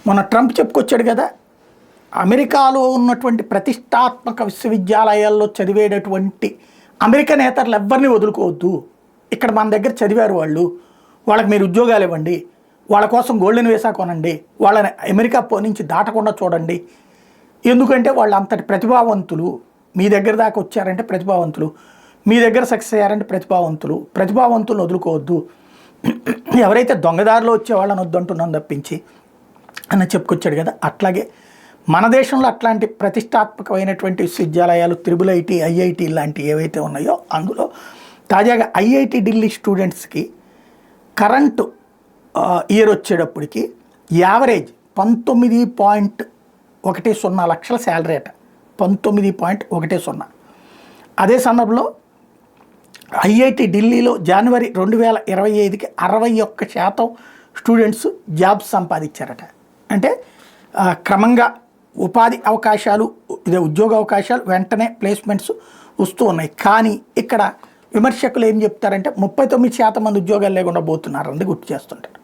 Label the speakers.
Speaker 1: మొన్న ట్రంప్ చెప్పుకొచ్చాడు కదా, అమెరికాలో ఉన్నటువంటి ప్రతిష్టాత్మక విశ్వవిద్యాలయాల్లో చదివేటటువంటి అమెరికన్ నేతలు ఎవ్వరిని వదులుకోవద్దు, ఇక్కడ మన దగ్గర చదివారు వాళ్ళకి మీరు ఉద్యోగాలు ఇవ్వండి, వాళ్ళ కోసం గోల్డెన్ వీసా కొనండి, వాళ్ళని అమెరికా నుంచి దాటకుండా చూడండి, ఎందుకంటే వాళ్ళు అంతటి ప్రతిభావంతులు, మీ దగ్గర దాకా వచ్చారంటే ప్రతిభావంతులు, మీ దగ్గర సక్సెస్ అయ్యారంటే ప్రతిభావంతులను వదులుకోవద్దు, ఎవరైతే దొంగదారిలో వచ్చే వాళ్ళని వద్దంటున్నాను తప్పించి అని చెప్పుకొచ్చాడు కదా. అట్లాగే మన దేశంలో అట్లాంటి ప్రతిష్టాత్మకమైనటువంటి విశ్వవిద్యాలయాలు IIT, IIT లాంటివి ఏవైతే ఉన్నాయో అందులో తాజాగా IIT ఢిల్లీ స్టూడెంట్స్కి కరెంటు ఇయర్ వచ్చేటప్పటికి యావరేజ్ 19.10 లక్షల శాలరీ అట, 19.10. అదే సందర్భంలో IIT ఢిల్లీలో జనవరి 2025కి 61% స్టూడెంట్స్ జాబ్స్ సంపాదించారట. అంటే క్రమంగా ఉపాధి అవకాశాలు, ఉద్యోగ అవకాశాలు, వెంటనే ప్లేస్మెంట్స్ వస్తూ ఉన్నాయి. కానీ ఇక్కడ విమర్శకులు ఏం చెప్తారంటే 39% మంది ఉద్యోగాలు లేకుండా పోతున్నారని గుర్తు చేస్తుంటారు.